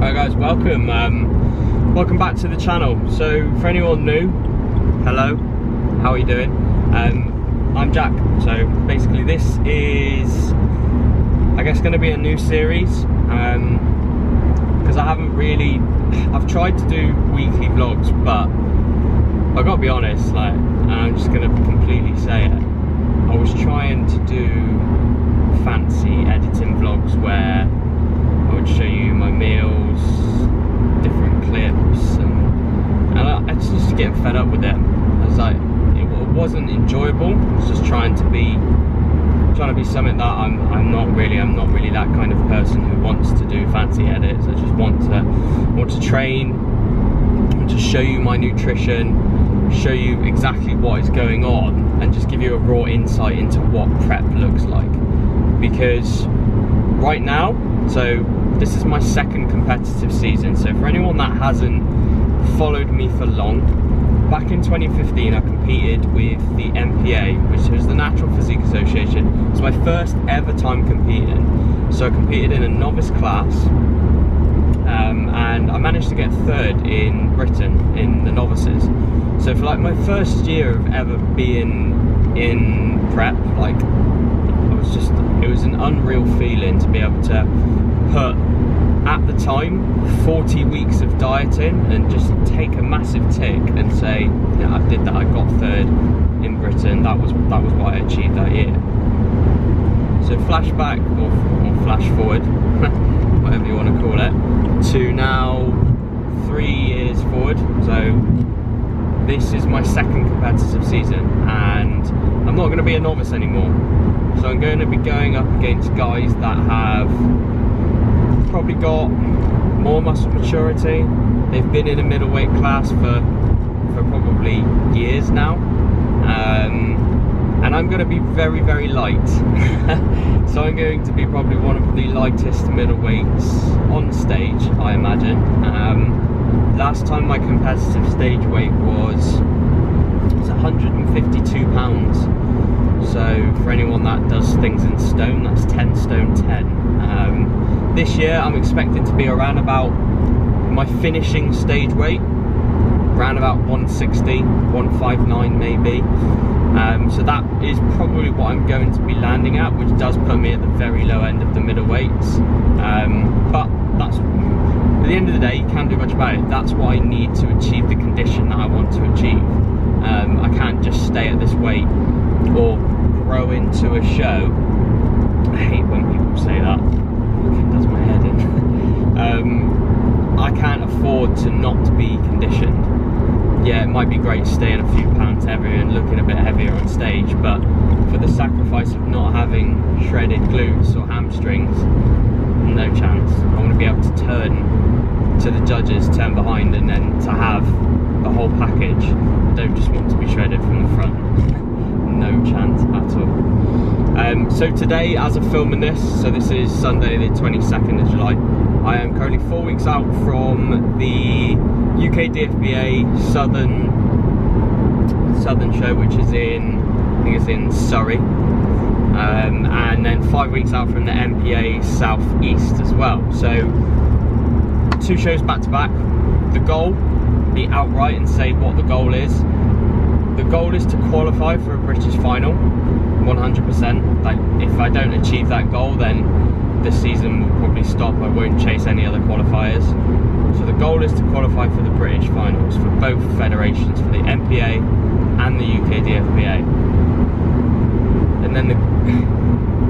Alright guys, welcome back to the channel. So for anyone new, hello, how are you doing? I'm Jack. So basically this is, I guess, going to be a new series because I've tried to do weekly vlogs, but I've got to be honest, like, and I'm just going to completely say it, I was trying to do fancy editing vlogs where I would show you my meals, different clips, and I just get fed up with it. I was like, it wasn't enjoyable. I was just trying to be something that I'm not really that kind of person who wants to do fancy edits. I just want to train, want to show you my nutrition, show you exactly what is going on, and just give you a raw insight into what prep looks like. Because right now, so this is my second competitive season, so for anyone that hasn't followed me for long, back in 2015 I competed with the NPA, which was the Natural Physique Association. It's my first ever time competing. So I competed in a novice class, and I managed to get third in Britain in the novices. So for like my first year of ever being in prep, like, it was an unreal feeling to be able to put, at the time, 40 weeks of dieting and just take a massive tick and say, yeah, I did that, I got third in Britain, that was what I achieved that year. So flashback, or flash forward, whatever you want to call it, to now 3 years forward. So this is my second competitive season, and I'm not going to be a novice anymore. So I'm going to be going up against guys that have probably got more muscle maturity. They've been in a middleweight class for probably years now, and I'm going to be very, very light. So I'm going to be probably one of the lightest middleweights on stage, I imagine. Last time my competitive stage weight was 152 pounds. So for anyone that does things in stone, that's 10 stone 10. This year I'm expecting to be around about my finishing stage weight, around about 160, 159 maybe. So that is probably what I'm going to be landing at, which does put me at the very low end of the middleweights. But that's, at the end of the day, you can't do much about it. That's what I need to achieve the condition that I want to achieve. I can't just stay at this weight or grow into a show. I hate when people say that. It does my head in. I can't afford to not be conditioned. Yeah, it might be great staying a few pounds heavier and looking a bit heavier on stage, but for the sacrifice of not having shredded glutes or hamstrings, no chance. I want to be able to turn to the judges, turn behind, and then to have the whole package. I don't just want to be shredded from the front. No chance at all. So today, as of filming this, so this is Sunday the 22nd of July, I am currently 4 weeks out from the UK DFBA Southern show, which is in, I think it's in Surrey, and then 5 weeks out from the NPA South East as well. So 2 shows back to back. The goal, be outright and say what the goal is. The goal is to qualify for a British final, 100%. Like, if I don't achieve that goal, then this season will probably stop. I won't chase any other qualifiers. So the goal is to qualify for the British finals for both federations, for the NPA and the UK DFBA. And then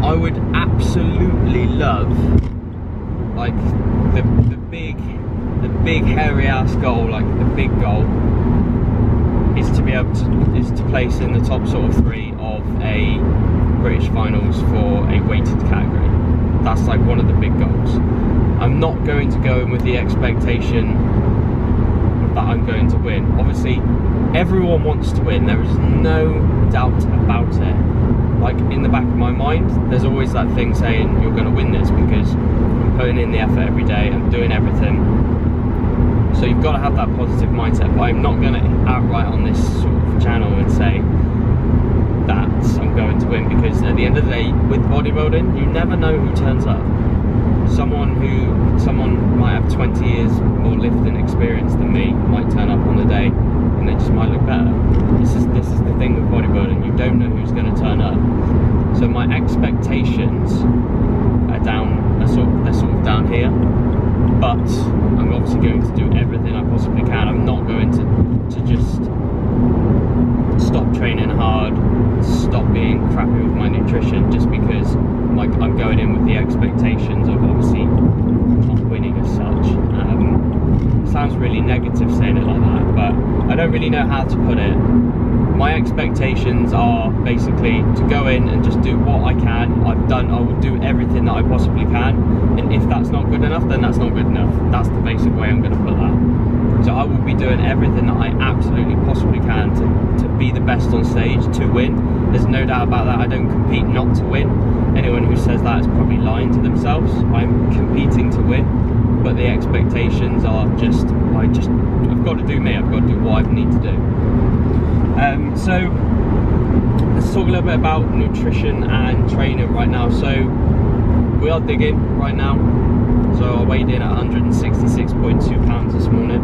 I would absolutely love, like, the big hairy ass goal, like the big goal, is to be able to place in the top sort of 3 of a British finals for a weighted category. That's like one of the big goals. I'm not going to go in with the expectation that I'm going to win. Obviously, everyone wants to win. There is no doubt about it. Like, in the back of my mind, there's always that thing saying you're going to win this because I'm putting in the effort every day, I'm doing everything. So you've got to have that positive mindset, but I'm not going to outright on this sort of channel and say that I'm going to win, because at the end of the day, with bodybuilding, you never know who turns up. someone might have 20 years more lifting experience than me, might turn up on the day and they just might look better. This is the thing with bodybuilding, you don't know who's going to turn up. So my expectations are sort of down here, but I'm obviously going to do everything I possibly can. I'm not going to just stop training hard, stop being crappy with my nutrition just because I'm going in with the expectations of obviously not winning as such. Sounds really negative saying it like that, but I don't really know how to put it. My expectations are basically to go in and just do what I can. I will do everything that I possibly can, and if that's not good enough, then that's not good enough. That's the basic way I'm going to put that. So I will be doing everything that I absolutely possibly can to be the best on stage, to win. There's no doubt about that. I don't compete not to win. Anyone who says that is probably lying to themselves. I'm competing to win, but the expectations are I've got to do me. I've got to do what I need to do. So let's talk a little bit about nutrition and training right now. So we are digging right now. So I weighed in at 166.2 pounds this morning.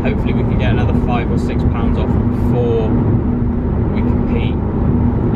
Hopefully we can get another 5 or 6 pounds off before we compete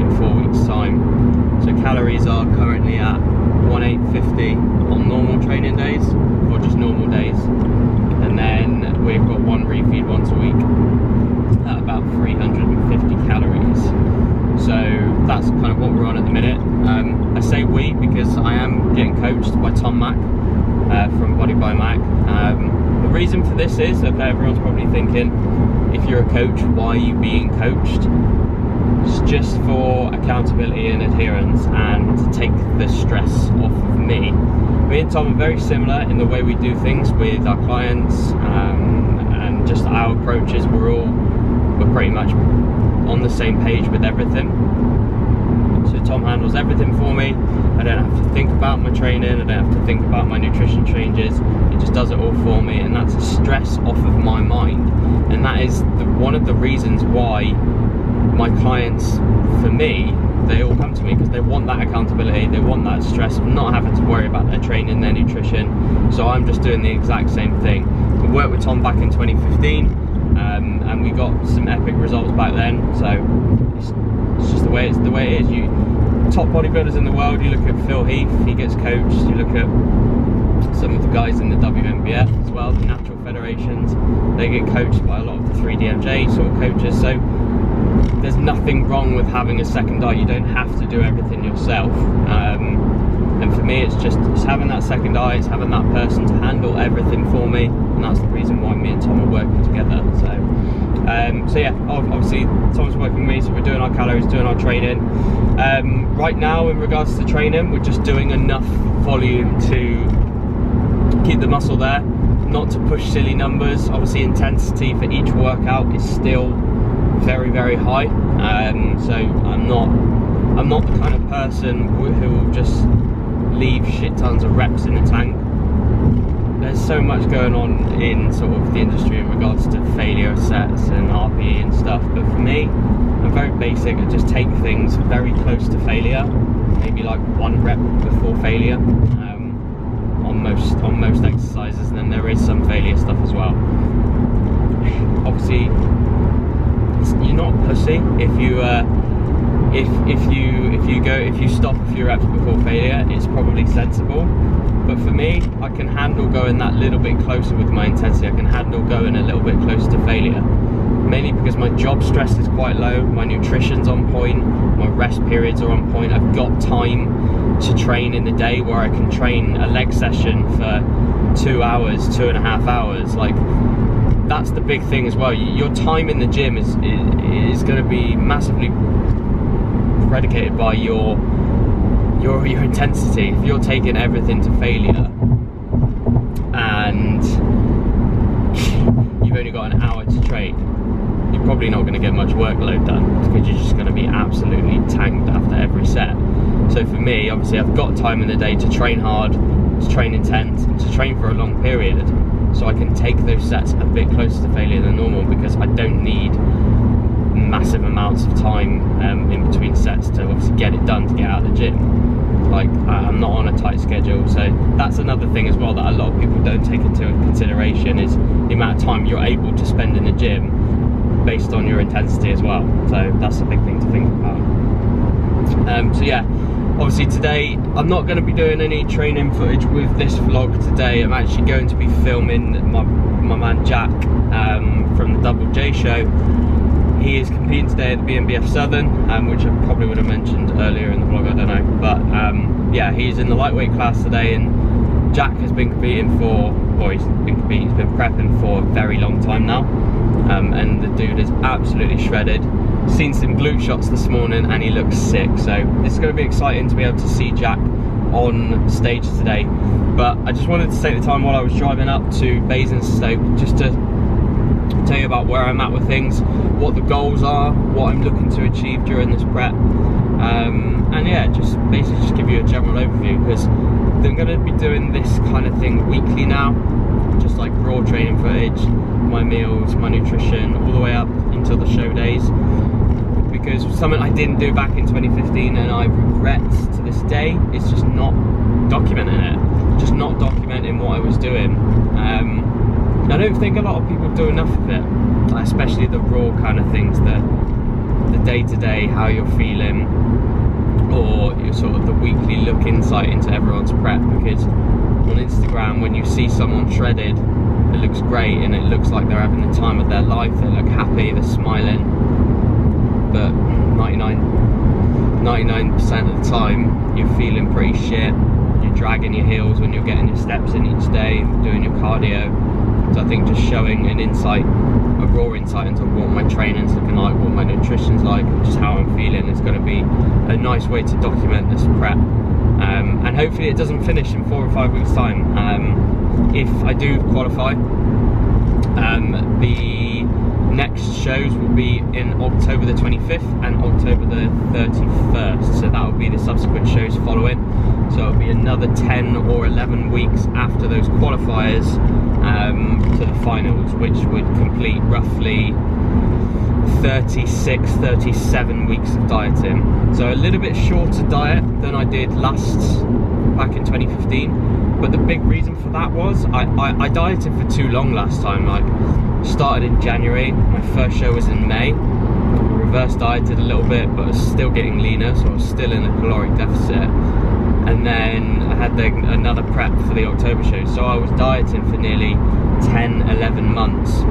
in 4 weeks time. So calories are currently at 1850 on normal training days, or just normal days, and then we've got one refeed once a week at about 350 calories. So that's kind of what we're on at the minute. I say we because I am getting coached by Tom Mack from Body by Mac. The reason for this is, okay, everyone's probably thinking, if you're a coach, why are you being coached? It's just for accountability and adherence, and to take the stress off of me. Me and Tom are very similar in the way we do things with our clients, and just our approaches. We're pretty much on the same page with everything. So Tom handles everything for me. I don't have to think about my training, I don't have to think about my nutrition changes. It just does it all for me, and that's a stress off of my mind. And that is one of the reasons why my clients, for me, they all come to me, because they want that accountability, they want that stress of not having to worry about their training, their nutrition. So I'm just doing the exact same thing. We worked with Tom back in 2015, and we got some epic results back then. So it's just the way it is. You top bodybuilders in the world, you look at Phil Heath, he gets coached. You look at some of the guys in the BNBF as well, the natural federations, they get coached by a lot of the 3DMJ sort of coaches. So there's nothing wrong with having a second eye. You don't have to do everything yourself. And for me, it's having that second eye, it's having that person to handle everything for me, and that's the reason why me and Tom are working together. So yeah, obviously Tom's working with me, so we're doing our calories, doing our training. Right now, in regards to training, we're just doing enough volume to keep the muscle there, not to push silly numbers. Obviously, intensity for each workout is still very, very high. So I'm not the kind of person who will just leave shit tons of reps in the tank. There's so much going on in sort of the industry in regards to failure sets and RPE and stuff, but for me, I'm very basic. I just take things very close to failure, maybe like 1 rep before failure on most exercises, and then there is some failure stuff as well. Obviously, you're not a pussy if you stop a few reps before failure. It's probably sensible. But for me, I can handle going that little bit closer with my intensity. I can handle going a little bit closer to failure. Mainly because my job stress is quite low, my nutrition's on point, my rest periods are on point. I've got time to train in the day where I can train a leg session for 2 hours, 2.5 hours. Like, that's the big thing as well. Your time in the gym is going to be massively predicated by your intensity. If you're taking everything to failure and you've only got an hour to train, you're probably not going to get much workload done, because you're just going to be absolutely tanked after every set. So for me, obviously, I've got time in the day to train hard, to train intense, and to train for a long period, so I can take those sets a bit closer to failure than normal, because I don't need massive amounts of time in between sets to obviously get it done, to get out of the gym. Like, I'm not on a tight schedule, so that's another thing as well that a lot of people don't take into consideration, is the amount of time you're able to spend in the gym based on your intensity as well. So that's a big thing to think about. So yeah, obviously today I'm not going to be doing any training footage with this vlog today. I'm actually going to be filming my man Jack from the Double J show. He is competing today at the BNBF Southern, which I probably would have mentioned earlier in the vlog, I don't know. But yeah, he's in the lightweight class today, and Jack has been competing for, or he's been prepping for a very long time now. And the dude is absolutely shredded. Seen some glute shots this morning and he looks sick, so it's going to be exciting to be able to see Jack on stage today. But I just wanted to take the time while I was driving up to Basingstoke just to tell you about where I'm at with things, what the goals are, what I'm looking to achieve during this prep, and yeah, just basically just give you a general overview, because I'm going to be doing this kind of thing weekly now, just like raw training footage, my meals, my nutrition, all the way up until the show days, because something I didn't do back in 2015 and I regret to this day is just not documenting it, just not documenting what I was doing. I don't think a lot of people do enough of it, especially the raw kind of things, the day-to-day, how you're feeling, or your sort of the weekly look insight into everyone's prep. Because on Instagram, when you see someone shredded, it looks great and it looks like they're having the time of their life, they look happy, they're smiling, but 99% of the time you're feeling pretty shit, you're dragging your heels when you're getting your steps in each day, doing your cardio. So I think just showing an insight, a raw insight into what my training's looking like, what my nutrition's like, and just how I'm feeling is going to be a nice way to document this prep. And hopefully it doesn't finish in 4 or 5 weeks time. If I do qualify, the next shows will be in October the 25th and October the 31st, so that will be the subsequent shows following. So it'll be another 10 or 11 weeks after those qualifiers to the finals, which would complete roughly 36, 37 weeks of dieting. So a little bit shorter diet than I did back in 2015. But the big reason for that was I dieted for too long last time. Like, started in January, my first show was in May. I reverse dieted a little bit, but I was still getting leaner, so I was still in a caloric deficit. And then I had another prep for the October show, so I was dieting for nearly 10, 11 months.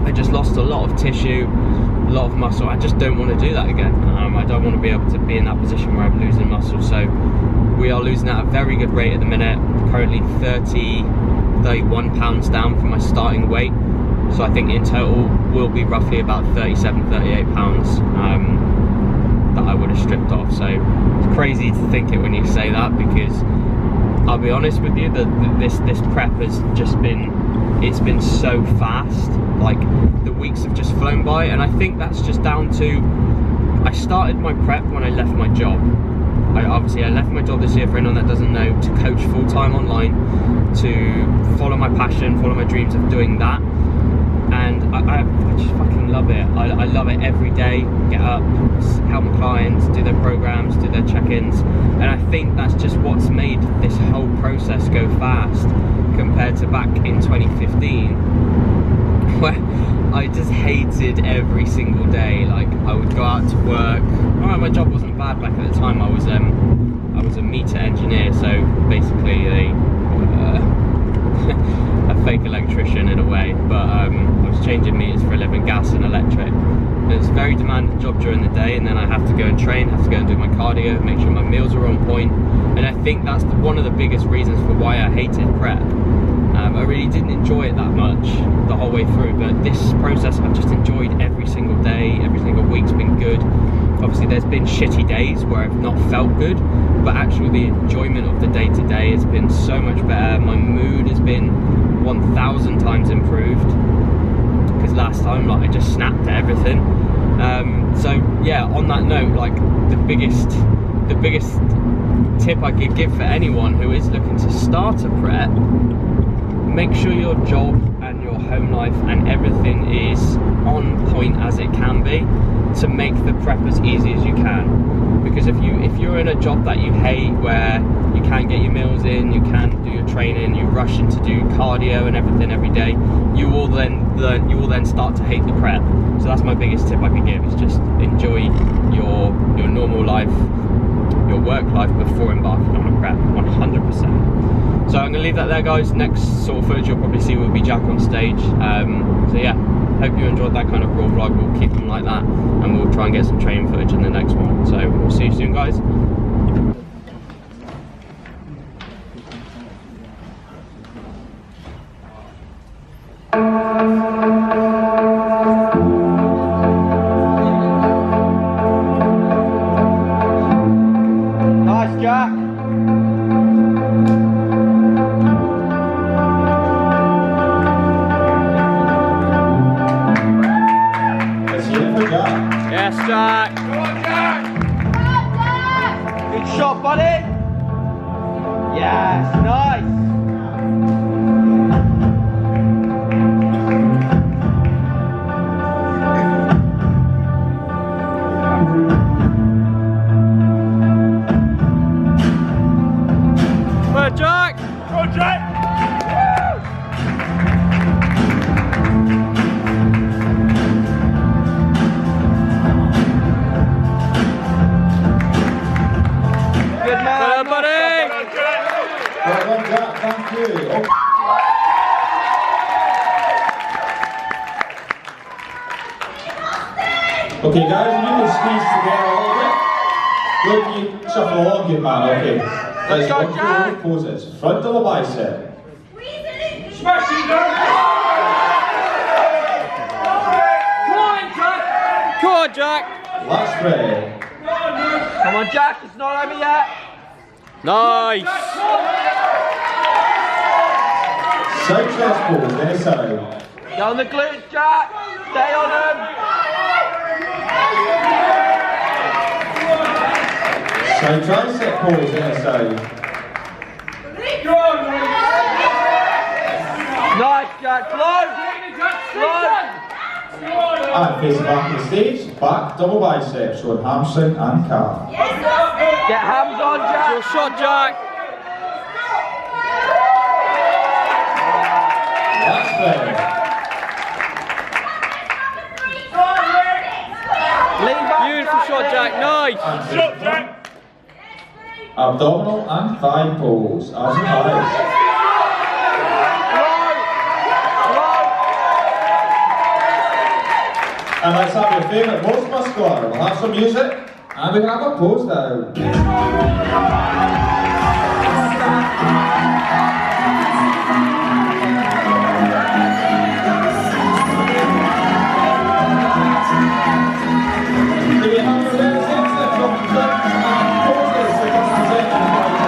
I just lost a lot of tissue, a lot of muscle. I just don't want to do that again. I don't want to be able to be in that position where I'm losing muscle. So we are losing at a very good rate at the minute. Currently 31 pounds down from my starting weight. So I think in total will be roughly about 37, 38 pounds that I would have stripped off. So it's crazy to think it when you say that, because I'll be honest with you, this prep has just been, it's been so fast. Like, the weeks have just flown by, and I think that's just down to, I started my prep when I left my job. I left my job this year, for anyone that doesn't know, to coach full-time online, to follow my passion, follow my dreams of doing that. And I just fucking love it. I love it every day. Get up, help my clients, do their programs, do their check-ins. And I think that's just what's made this whole process go fast compared to back in 2015, where I just hated every single day. Like, I would go out to work. Alright, my job wasn't bad back at the time. I was a meter engineer, so basically a fake electrician in a way, but I was changing meters for a living, gas and electric. And it's a very demanding job during the day, and then I have to go and train, have to go and do my cardio, make sure my meals are on point. And I think that's one of the biggest reasons for why I hated prep. I really didn't enjoy it that much the whole way through, but this process I've just enjoyed every single day. Every single week's been good. Obviously there's been shitty days where I've not felt good, but actually the enjoyment of the day-to-day has been so much better. My mood has been 1,000 times improved, because last time, like, I just snapped at everything. So yeah, on that note, like, the biggest tip I could give for anyone who is looking to start a prep: make sure your job and your home life, and everything is on point as it can be to make the prep as easy as you can. Because if you're in a job that you hate, where you can't get your meals in, you can't do your training, you rush in to do cardio and everything every day, you will then start to hate the prep. So that's my biggest tip I could give, is just enjoy your normal life, your work life, before embarking on a prep, 100%. So I'm gonna leave that there, guys. Next sort of footage you'll probably see will be Jack on stage. So yeah, hope you enjoyed that kind of raw vlog. We'll keep them like that, and we'll try and get some training footage in the next one. So we'll see you soon, guys. Nice, Jack. Yes, Jack. Go on, Jack. Good shot, buddy. Yes, nice. Go on, Jack. Go on, Jack. Thank you. Okay, guys, you can squeeze together a little bit. Look, you shuffle along, good man. Okay. Let's go, Jack. Poses. Front double bicep. Smash it down. Come on, Jack. Come on, Jack. Lat spread. Come on, Jack. It's not over yet. Nice. Side chest pose, any side. Get on the glutes, Jack. Stay on them. Side tricep pose, any side. Nice, Jack. Slow. And face back to the stage. Back double bicep, showing hamstring and calf. Get hams on, Jack. Your shot, Jack. That's better. Lean back. Beautiful shot, Jack. Nice. Shot, Jack. Abdominal and thigh pose. Arms and thighs. And let's have your favourite pose muscular. We'll have some music and we can have a pose now. Do we have your representatives of the clubs and poses that can present to the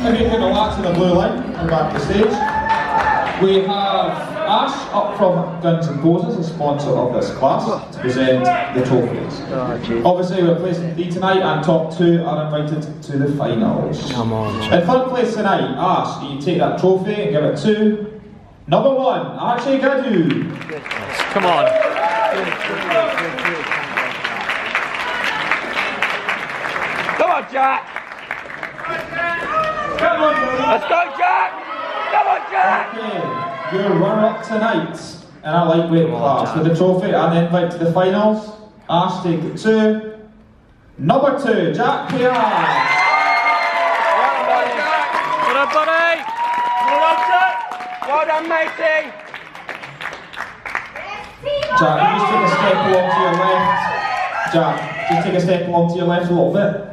Everything relaxed in the blue line and back to stage. We have Ash up from Guns and Poses, the sponsor of this class, to present the trophies. Obviously we're placing 3 tonight and top 2 are invited to the finals. Come on. In third place tonight, Ash, can you take that trophy and give it to number 1, Archie Gadd. Come on. Come on, Jack. Let's go, Jack! Come on, Jack! Okay, your runner-up tonight in our lightweight class with the trophy and the invite to the finals. Ash, take it to number 2, Jack PR. Well done, buddy! Well done, Jack. Well done, matey! Jack, you just take a step along to your left. Jack, just take a step along to your left a little bit.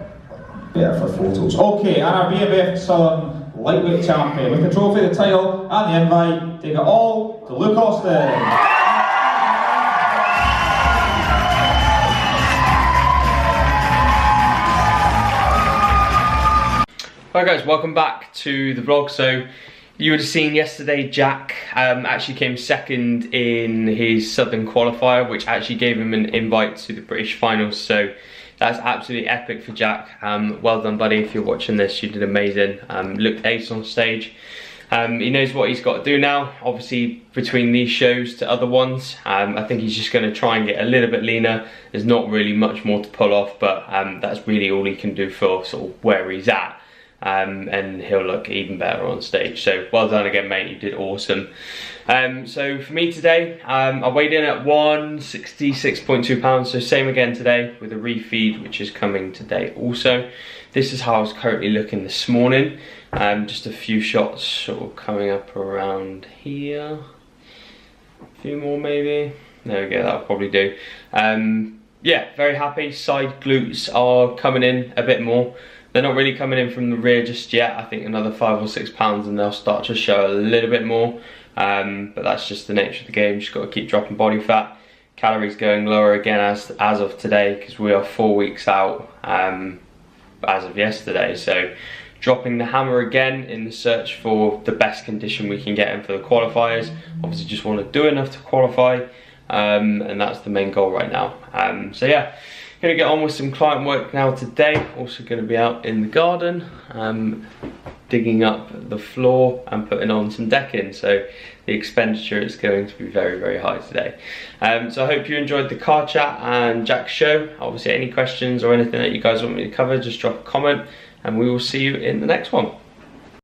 Better for photos. Okay, and our BNBF Southern lightweight champion. With the trophy, the title and the invite, take it all to Luke Austin. Hi guys, welcome back to the vlog. So you would have seen yesterday Jack actually came second in his Southern qualifier, which actually gave him an invite to the British finals. So that's absolutely epic for Jack. Well done, buddy. If you're watching this, you did amazing. Looked ace on stage. He knows what he's got to do now. Obviously, between these shows to other ones, I think he's just going to try and get a little bit leaner. There's not really much more to pull off, but that's really all he can do for sort of where he's at. And he'll look even better on stage. So well done again, mate, you did awesome. So for me today, I weighed in at 166.2 pounds, so same again today with a refeed, which is coming today also. This is how I was currently looking this morning. Just a few shots sort of coming up around here. A few more maybe. There we go, that'll probably do. Yeah, very happy. Side glutes are coming in a bit more. They're not really coming in from the rear just yet. I think another 5 or 6 pounds and they'll start to show a little bit more. But that's just the nature of the game. Just got to keep dropping body fat. Calories going lower again as of today, because we are 4 weeks out as of yesterday. So dropping the hammer again in the search for the best condition we can get in for the qualifiers. Obviously just want to do enough to qualify. And that's the main goal right now. So yeah. Gonna get on with some client work now today. Also gonna be out in the garden, digging up the floor and putting on some decking. So the expenditure is going to be very, very high today. So I hope you enjoyed the car chat and Jack's show. Obviously any questions or anything that you guys want me to cover, just drop a comment and we will see you in the next one.